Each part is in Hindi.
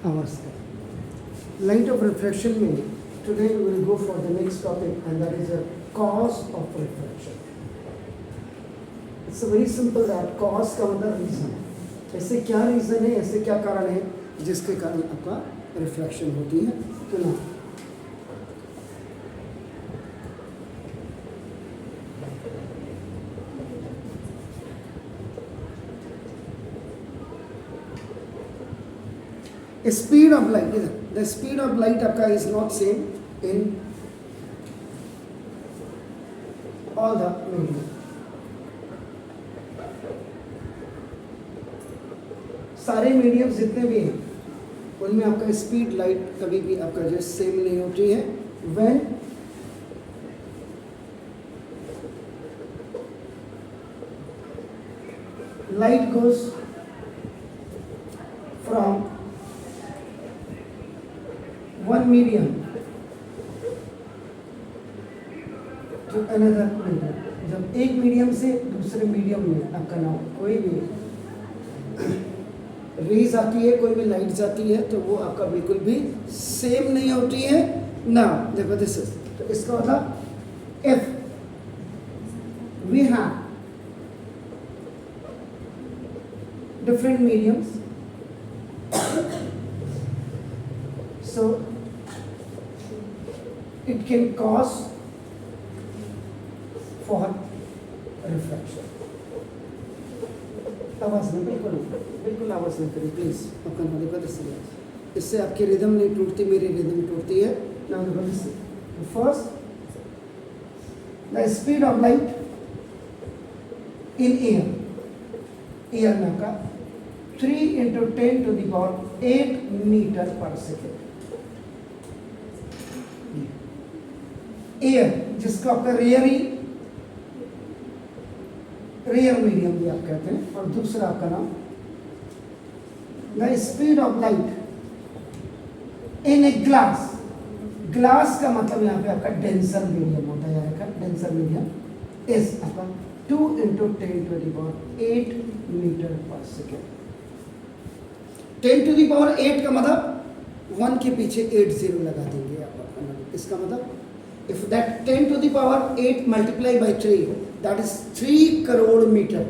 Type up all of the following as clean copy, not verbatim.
आवर्स का। लाइट ऑफ रिफ्लेक्शन में today we will go for the next topic and that is a cause of reflection. It's a very simple that cause का मतलब रीजन, ऐसे क्या रीजन है, ऐसे क्या कारण है जिसके कारण आपका रिफ्लेक्शन होती है। तो ना speed of light, the speed of light आपका is not same in all the medium. सारे मीडियम जितने भी हैं उनमें आपका स्पीड लाइट कभी भी आपका जो सेम नहीं होती है। When light goes from one medium to another medium, जब एक मीडियम से दूसरे मीडियम में आपका नाम कोई भी रेज आती है, कोई भी लाइट जाती है तो वो आपका बिल्कुल भी सेम नहीं होती है ना। देखो दिस इज, तो इसका मतलब if we have different mediums so it can cause for refraction। आवाज में बिल्कुल आवाज नहीं करिए प्लीज, अपना देखो से इससे आपकी रिदम नहीं टूटती, मेरी रिदम टूटती है ना। देखो first the speed of light in air में का 3 × 10⁸ मीटर पर सेकेंड। एयर जिसको आपका रेयर मीडियम भी आप कहते हैं, और दूसरा आपका नाम the speed of light in a glass. Glass का मतलब यहाँ पे आपका डेंसर मीडियम होता है, यहाँ का डेंसर मीडियम इज आपका 2 × 10⁸ मीटर पर सेकेंड। 10⁸ का मतलब 1 के पीछे 8 जीरो लगा देंगे आप। इसका मतलब if that 10⁸ multiply by 3 that is 3 crore metre.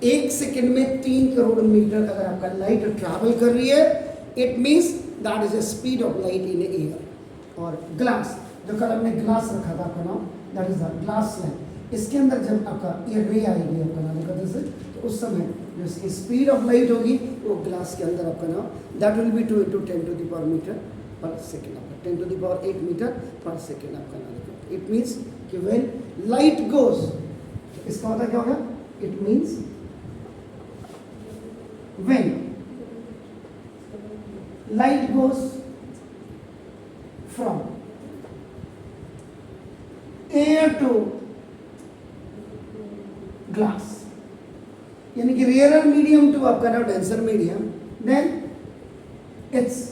एक सेकंड में 3 करोड़ मीटर अगर आपका लाइट ट्रैवल कर रही है, it means that is the speed of light in air. और ग्लास, जो कल हमने ग्लास रखा था आपका नाम, that is the glass light. इसके अंदर जब आपका ये रे आएगी आपका नाम कहते से, तो उस समय जो इसकी स्पीड ऑफ लाइट होगी वो ग्लास के अंदर आपका नाम that will be 2 × 10⁸ metre per second, आपका 10⁸ मीटर पर सेकेंड आपका नाम। इट मीन्स कि व्हेन लाइट गोज, इसका मतलब क्या होगा, it means when light goes from air to glass, यानी कि रेयर मीडियम टू आपका ना denser medium, then its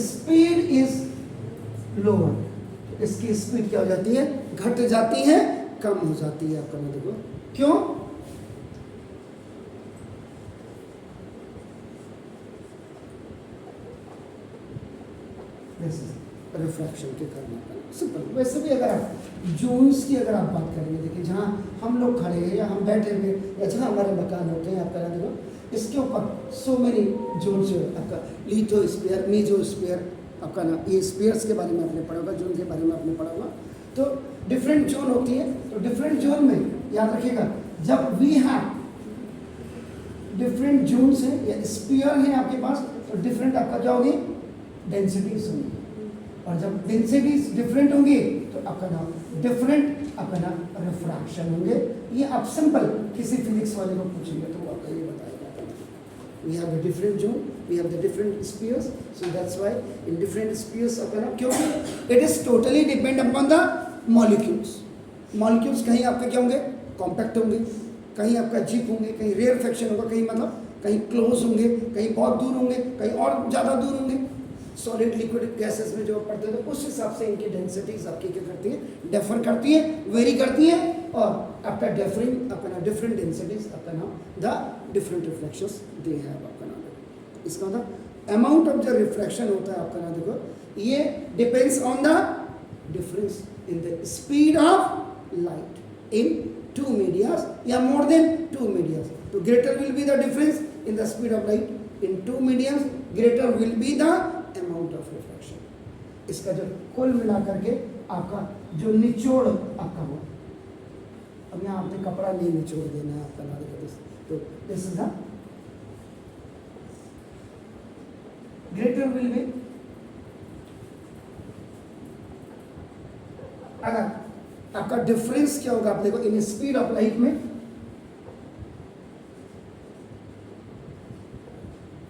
speed is lower. इसकी स्पीड क्या हो जाती है, घट जाती है, कम हो जाती है आपका ना। देखो क्यों, रिफ्रैक्शन के कारण। सिंपल। वैसे भी अगर आप जोन्स की अगर आप बात करेंगे, देखिए जहाँ हम लोग खड़े हैं या हम बैठे हुए या जहाँ हमारे मकान होते हैं आपका देखो, इसके ऊपर सो मेनी जोन जो है आपका लिथोस्फीयर, मेसोस्फीयर आपका ना, ये स्फीयर्स के बारे में आपने पढ़ा होगा, जोन के बारे में आपने पढ़ा होगा। तो डिफरेंट जोन होती है, तो डिफरेंट जोन में याद रखिएगा, जब वी हैव डिफरेंट जोन्स हैं या स्फीयर हैं आपके पास, तो डिफरेंट आपका क्या होगी, डेंसिटीज होंगी। और जब डेंसिटीज डिफरेंट होंगी तो आपका नाम डिफरेंट आपका नाम रिफ्रैक्शन होंगे। ये आप सिंपल किसी फिजिक्स वाले को पूछेंगे तो वो आपका ये बताएगा। We have a different zone, we have the different spheres, so that's why in different spheres आपका नाम, क्योंकि it is totally depend upon the molecules। molecules कहीं आपके क्या होंगे, कॉम्पैक्ट होंगे, कहीं आपका जीप होंगे, कहीं रेयर फ्रैक्शन होगा, कहीं मतलब कहीं क्लोज होंगे, कहीं बहुत दूर होंगे, कहीं और ज़्यादा दूर होंगे। सॉलिड लिक्विड गैसेस में जो पढ़ते हैं तो उस हिसाब से इनकी डेंसिटीज आपकी क्या करती है, डिफर करती है, वेरी करती है। और आफ्टर डिफरिंग अपना डिफरेंट डेंसिटीज अपना the different reflections they have अपना। इसका मतलब अमाउंट ऑफ जो रिफ्रैक्शन होता है आपका ना, देखो ये depends on the difference in the speed of light in two medias या मोर देन टू मीडियाज. तो greater will be the difference in the speed of light in two mediums, greater will be the amount of refraction. इसका जो कुल मिला करके आपका जो निचोड़ आपका हुआ, अब यहाँ आपने कपड़ा नहीं निचोड़ देना है आपका नारे का, तो this is the greater will B. अगर आपका डिफरेंस क्या होगा आप देखो इन स्पीड ऑफ लाइट में,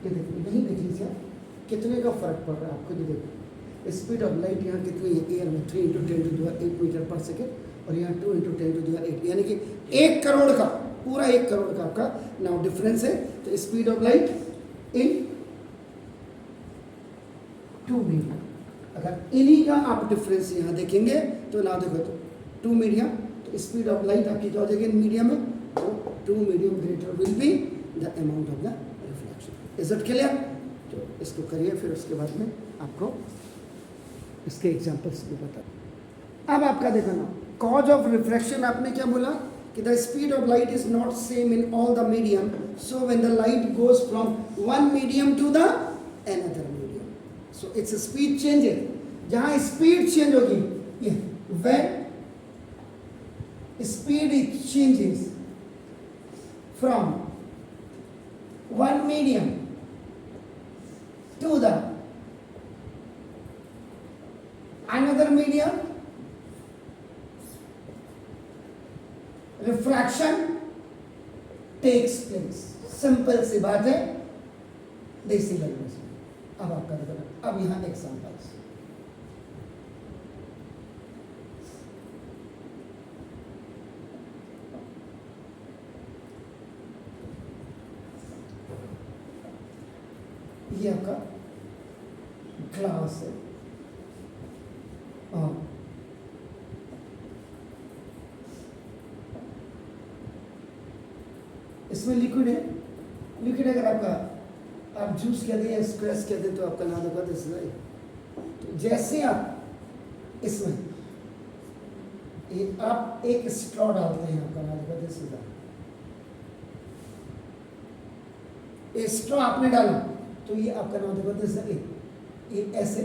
ये देखो यही देख लीजिए कितने का फर्क पड़ रहा है आपको. देखो स्पीड ऑफ लाइट यहाँ कितनी है एयर में 3 × 10⁸ मीटर पर सेकेंड और यहाँ 2 × 10⁸, यानी कि 1 करोड़ का, पूरा 1 करोड़ का आपका नाउ डिफरेंस है. तो speed of light in 2 medium, अगर इन्हीं का आप डिफरेंस यहाँ देखेंगे तो ना देखो तो 2 मीडियम, तो स्पीड ऑफ लाइट आपकी क्या हो जाएगी इन मीडियम में, तो 2 medium greater will be the amount of the reflection. Is it clear? तो इसको करिए, फिर उसके बाद में आपको इसके एग्जांपल्स भी बता. अब आपका देखो ना कॉज ऑफ रिफ्रैक्शन आपने क्या बोला कि the speed of light is not same in all the medium, so when the light goes from one medium to the another medium, so its speed changes. जहां स्पीड चेंज होगी, ये when speed it changes from one medium to the another medium, refraction takes place. Simple सी बात है देसी लैंग्वेज में. अब आपका देखो, अब यहां एग्जांपल्स. ये आपका ग्लास है और इसमें लिक्विड है. लिक्विड अगर आपका आप जूस कहते हैं या स्क्वैश कहते हैं तो आपका नाम होगा दिस. तो जैसे आप इसमें आप एक स्ट्रॉ डालते हैं, आपका नाम होगा दिस. ये स्ट्रॉ आपने डाला तो ये आपका नाम होगा दिस. ये ऐसे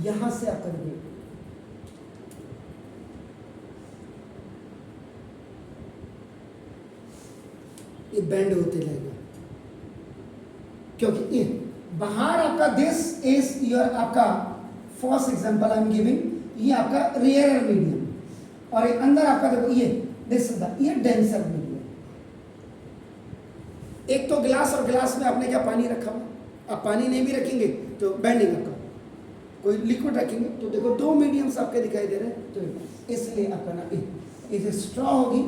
यहां से आप करेंगे, ये बेंड होते रहेगा क्योंकि ये बाहर आपका दिस इज योर आपका first example I am giving, ये आपका रेयर मीडियम और ये अंदर आपका देखो ये दिस इज द ये डेंसर मीडियम. एक तो ग्लास और ग्लास में आपने क्या पानी रखा हुआ, आप पानी नहीं भी रखेंगे तो बेंडिंग आपका, कोई लिक्विड रखेंगे तो देखो 2 मीडियम्स आपके दिखाई दे रहे हैं. तो इसलिए आपका ना ये जो स्ट्रॉ होगी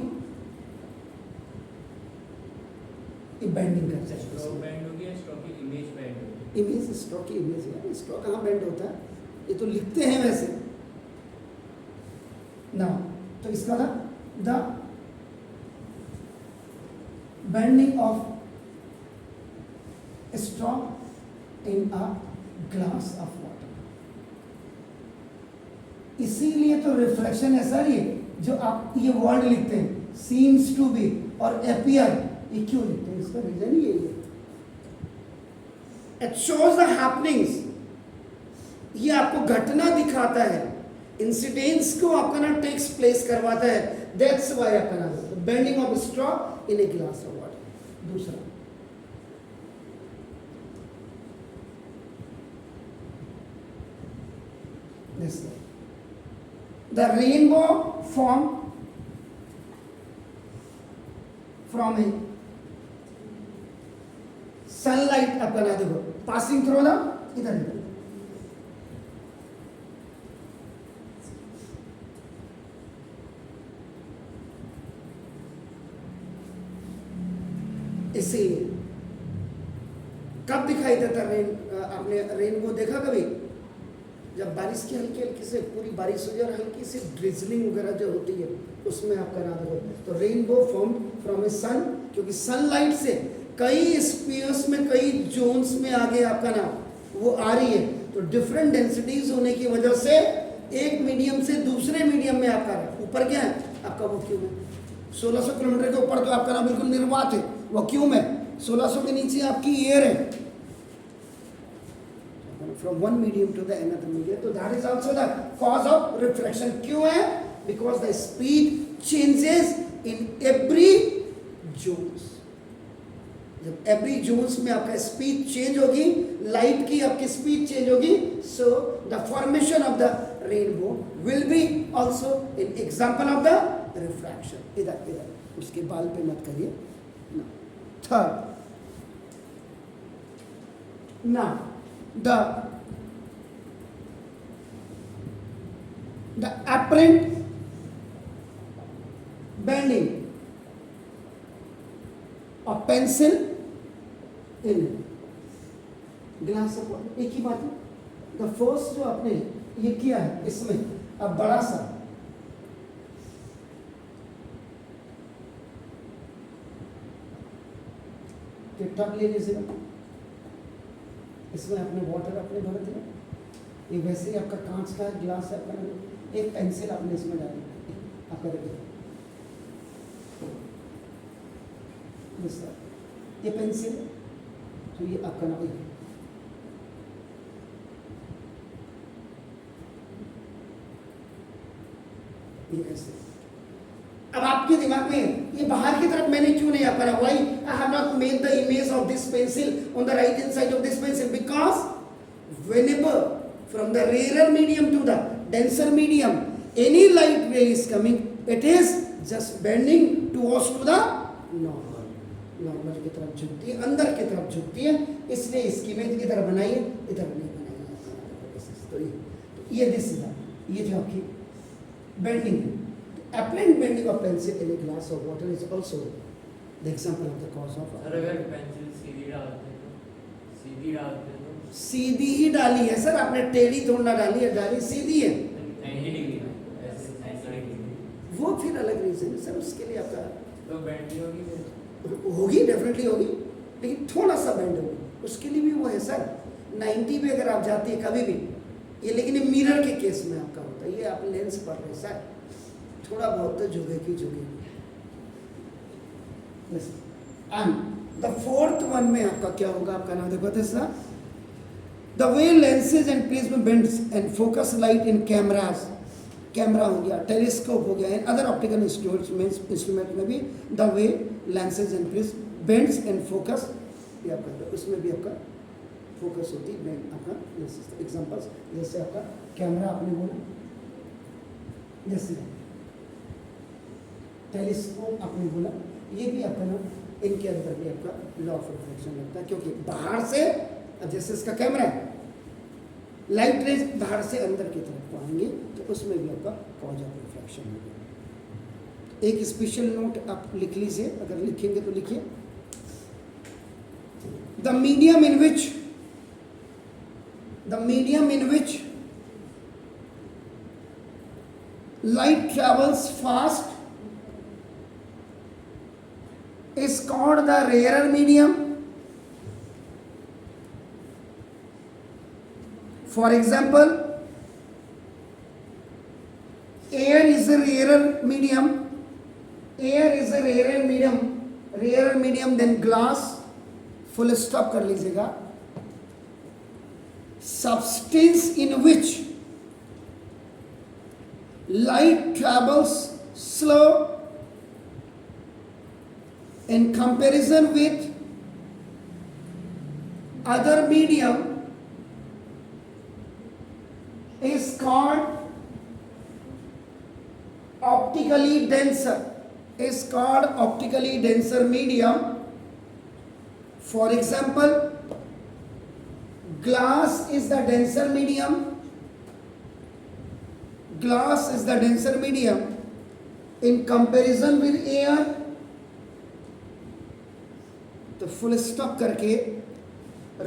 ये बेंडिंग कर जाएगी. स्ट्रॉ बेंड होगी या स्ट्रॉ की इमेज बेंड होगी? इमेज स्ट्रॉ की इमेज है. स्ट्रॉ कहाँ बेंड होता है, ये तो लिखते हैं वैसे ना. तो इसका ना the bending of straw in a glass of water. इसीलिए तो रिफ्लेक्शन है सर, ये जो आप ये वर्ड लिखते हैं सीम्स टू बी और अपीयर, ये क्यों लिखते हैं, इसका रीजन ही यही है. इट शोज द हैपनिंग्स, ये आपको घटना दिखाता है, इंसिडेंट्स को आपका ना टेक्स प्लेस करवाता है. दैट्स व्हाई आपका ना bending of straw in a glass of water. दूसरा this way. The rainbow form from a sunlight आपका ना देखो passing through the इधर इसीलिए कब दिखाई देता रेन, आपने रेनबो देखा कभी, जब बारिश की हल्की हल्की से पूरी बारिश हो जाए और हल्की सी ड्रिजलिंग वगैरह जो होती है उसमें आपका नाम देखो, तो रेनबो फॉर्म फ्रॉम ए सन, क्योंकि सनलाइट से कई स्पीयर्स में, कई जोन्स में आगे आपका नाम वो आ रही है, तो डिफरेंट डेंसिटीज होने की वजह से एक मीडियम से दूसरे मीडियम में आपका ऊपर क्या है आपका वैक्यूम है। 1600 किलोमीटर के ऊपर तो आपका नाम बिल्कुल निर्वात है, वैक्यूम है। 1600 के नीचे आपकी एयर है, from one medium to the another medium, तो that is also the cause of refraction। क्यों है? Because the speed changes in every zones। जब every zones में आपका स्पीड चेंज होगी, लाइट की आपकी स्पीड चेंज होगी, so the formation of the rainbow will be also an example of the refraction। इधर उसके बाल पे मत करिए ना। Third, now the apparent bending of pencil in glass of water, एक ही बात है। द फर्स्ट जो आपने ये किया है इसमें, अब बड़ा सा टब ले लीजिएगा, इसमें आपने वाटर आपने भर दिया, ये वैसे ही आपका कांच का ग्लास है आपका, एक पेंसिल आपने इसमें डाली, आपका देखिए ये पेंसिल, तो ये आपका ना ये ऐसे। अब आपके दिमाग में ये बाहर की तरफ मैंने क्यों नहीं आपका, why I have not made the image of this pencil on the right hand side of this pencil, because whenever from the rarer medium to the denser medium, any light ray is coming, it is just bending towards to the normal की तरफ झुकती है, अंदर की तरफ झुकती है, इसलिए इसकी इमेज इधर बनाई है, इधर नहीं बनाई। तो ये दिस ये जो आपकी बेंडिंग है, apparent bending of pencil in a glass of water is also the example of the cause of। अगर पेंसिल सीधी डालते हैं तो सीधी ही डाली है सर, आपने टेढ़ी थोड़ा डाली है, डाली सीधी है, वो फिर अलग रीजन है सर, उसके लिए आपका तो बेंड होगी, डेफिनेटली होगी, लेकिन थोड़ा सा बेंड होगी, उसके लिए भी वो है सर। 90 पे अगर आप जाती है कभी भी ये, लेकिन ये मिरर के केस में आपका होता है, ये आप लेंस पढ़ रहे सर, थोड़ा बहुत तो झुकेगी। एंड द फोर्थ वन में आपका क्या होगा, आपका नाम देखो sir, the way lenses and prism bends and focus light in cameras, camera हो गया, टेलीस्कोप हो गया, एंड अदर ऑप्टिकल इंस्ट्रूमेंट में भी the way lenses and prism bends and focus, ये आपका उसमें भी आपका फोकस होती है, बेंड आपका एग्जांपल्स, जैसे आपका कैमरा आपने बोला, जैसे टेलीस्कोप आपने बोला, ये भी आपका ना, इनके अंदर भी आपका लॉ ऑफ रिफ्लेक्शन लगता है, क्योंकि बाहर से, जैसे इसका कैमरा है, लाइट रेज बाहर से अंदर की तरफ को आएंगे, तो उसमें भी आपका कॉज ऑफ रिफ्लेक्शन होगा। एक स्पेशल नोट आप लिख लीजिए, अगर लिखेंगे तो लिखिए, the medium in which light travels fast is called the rarer medium. For example, air is a rarer medium. Air is a rarer medium than glass. Full stop कर लीजिएगा. Substance in which light travels slow in comparison with other medium is called optically denser medium. For example, glass is the denser medium. Glass is the denser medium in comparison with air. तो फुल स्टॉप करके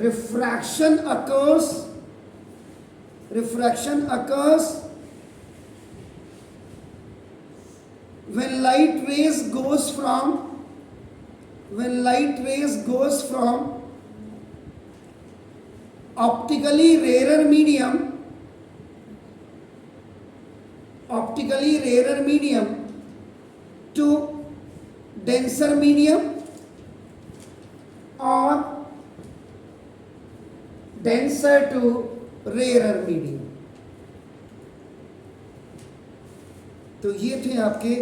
refraction occurs when light rays goes from optically rarer medium to denser medium or denser to rarer medium। तो ये थे आपके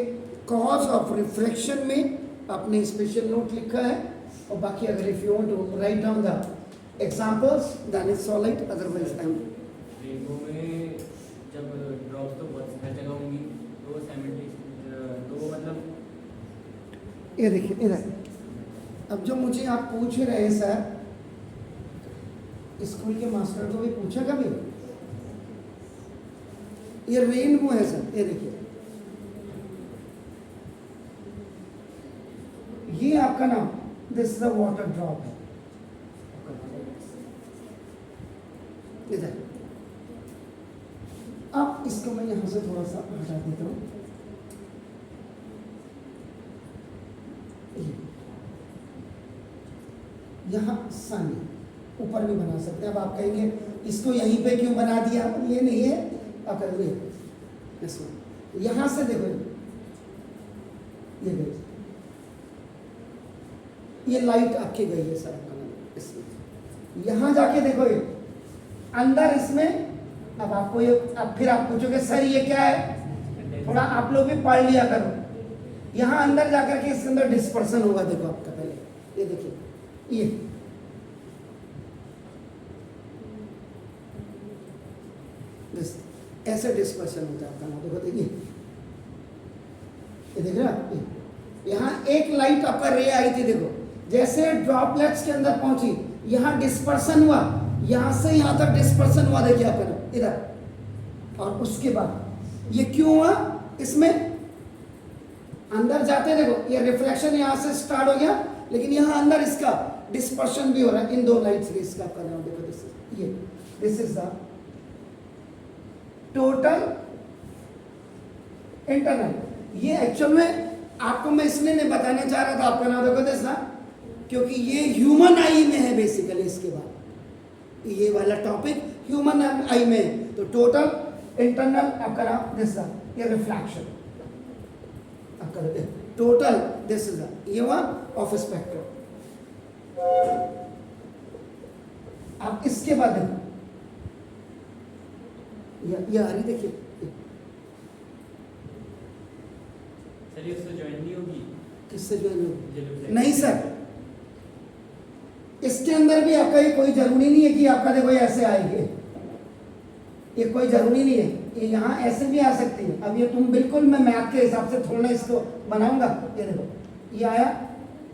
कॉज ऑफ रिफ्रैक्शन में आपने स्पेशल नोट लिखा है, और बाकी अगर if you want to write down the examples then it's all right, otherwise I am rainbow में जब ड्रॉप्स तो बहुत हर जगह होंगी तो तो मतलब ये देखिए इधर। अब जो मुझे आप पूछ रहे हैं सर, स्कूल के मास्टर को भी पूछा कभी? ये रेनबो है सर, ये देखिए, ये आपका नाम, this is the water drop है इधर। अब इसको मैं यहां से थोड़ा सा हटा देता हूं। यहां सन ऊपर भी बना सकते हैं। अब आप कहेंगे इसको यहीं पे क्यों बना दिया? ये नहीं है, आप करेंगे इसको यहां से देखो, ये देखो, ये लाइट आपकी गई है सर आपका इसमें, यहां जाके देखो ये अंदर इसमें। अब आपको ये, अब फिर आप पूछोगे सर ये क्या है? थोड़ा आप लोग भी पढ़ लिया करो। यहां अंदर जाकर के इसके अंदर डिस्पर्सन होगा, देखो आपका पहले ये देखिए, ये ऐसे डिस्पर्शन होता है आपका नाम, देखो देखिए, ये देख रहे हैं, यहाँ एक लाइट आपका रे आई थी, देखो जैसे ड्रॉपलेट्स के अंदर पहुंची, यहाँ डिस्पर्सन हुआ, यहाँ से यहाँ तक डिस्पर्सन हुआ, देखिए आपका नाम इधर। और उसके बाद ये क्यों हुआ? इसमें अंदर जाते देखो, ये रिफ्लेक्शन यहाँ से स्टार्ट हो गया, लेकिन यहाँ अंदर इसका डिस्पर्शन भी हो रहा है इन दो लाइट्स के। इसका आपका नाम देखो, this is the total internal. ये एक्चुअल में आपको मैं इसलिए नहीं बताने चाह रहा था, आपका नाम देखो दिस ना, क्योंकि ये ह्यूमन आई में है बेसिकली। इसके बाद ये वाला टॉपिक ह्यूमन आई में है, तो टोटल इंटरनल आपका नाम दिस ना, ये रिफ्लेक्शन आपका टोटल दिस इज ये वन ऑफ स्पेक्ट्रम। अब इसके बाद देखो, ये आ रही, देखिए सर ये उससे ज्वाइन नहीं होगी? किससे ज्वाइन होगी? नहीं सर, इसके अंदर भी आपका ये कोई जरूरी नहीं है कि आपका देखो ऐसे आएगी, ये कोई जरूरी नहीं है, ये यहाँ ऐसे भी आ सकती है। अब ये तुम बिल्कुल मैं मैथ के हिसाब से थोड़ा इसको बनाऊंगा, ये देखो ये आया,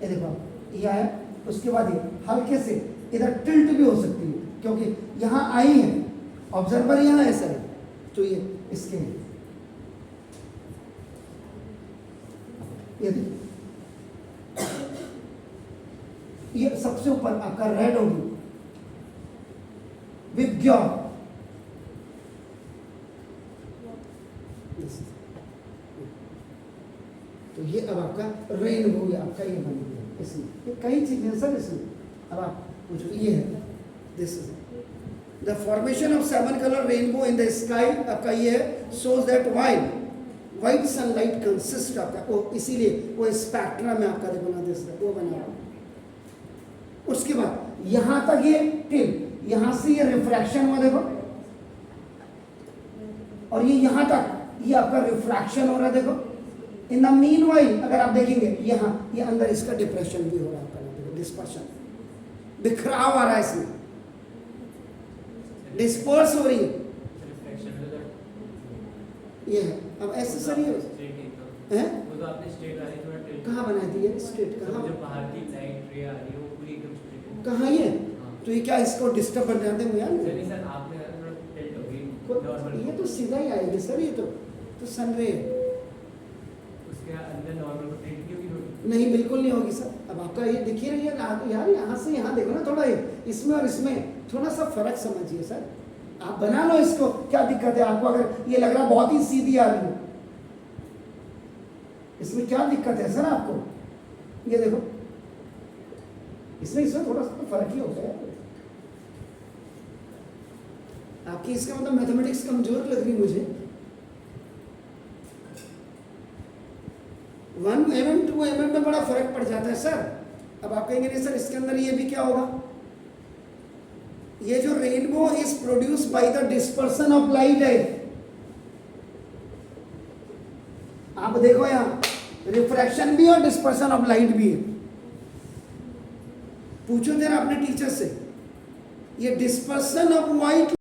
ये देखो ये आया, उसके बाद ये हल्के से इधर टिल्ट भी हो सकती है, क्योंकि यहाँ आई है, ऑब्जर्वर यहाँ है सर, तो ये इसके ये देखिए, ये सबसे ऊपर आपका रेड होगी विज्ञान, तो ये अब आपका रेनबो आपका ये बन गया। इसमें ये कई चीजें सर इसमें। अब आप पूछो, ये है this is the formation of 7 colour rainbow in the sky, आपका ये है shows that white sunlight consists आपका, वो इसीलिए वो स्पेक्ट्रम में आपका देखो ना दिस वो बना हुआ। उसके बाद यहां तक ये टिल, यहां से ये रिफ्रैक्शन हुआ देखो, और ये यहां तक ये आपका रिफ्रैक्शन हो रहा है देखो। इन द मीनवाइल अगर आप देखेंगे यहाँ ये अंदर इसका डिप्रेशन भी हो रहा है आपका देखो, डिस्पर्शन, बिखराव आ रहा है इसमें, डिस्पर्स हो रही है ये है। अब ऐसे सर ये है, वो तो आपने स्ट्रेट आ रही थोड़ा टिल्ट कहाँ बनाई थी ये स्ट्रेट, कहाँ जो बाहर की लाइट रे आ रही है वो पूरी एकदम स्ट्रेट है। कहाँ ये? तो ये क्या इसको डिस्टर्ब कर जाते हैं यार? नहीं सर, आपने थोड़ा टिल्ट हो गई नॉर्मल, ये तो सीधा ही आएगी सर, ये तो सन रे है, उसके अंदर नॉर्मल को टिल्ट की होगी थोड़ी? नहीं बिल्कुल नहीं होगी सर। अब आपका ये देखिए रही है यार, यहाँ से यहाँ देखो ना, थोड़ा इसमें और इसमें थोड़ा सा फर्क समझिए सर। आप बना लो इसको, क्या दिक्कत है आपको? अगर ये लग रहा बहुत ही सीधी आ रही है, इसमें क्या दिक्कत है सर आपको? ये देखो, इसमें थोड़ा सा तो फर्क ही होता है। आपकी इसका मतलब मैथमेटिक्स कमजोर लग रही मुझे। 1 mm 2 mm में बड़ा फर्क पड़ जाता है सर। अब आप कहेंगे नहीं सर इसके अंदर ये भी क्या होगा? ये जो rainbow is produce by the dispersion of light है। आप देखो यहां रिफ्रैक्शन भी और डिस्पर्सन ऑफ लाइट भी है। पूछो जरा अपने टीचर से, ये डिस्पर्सन ऑफ वाइट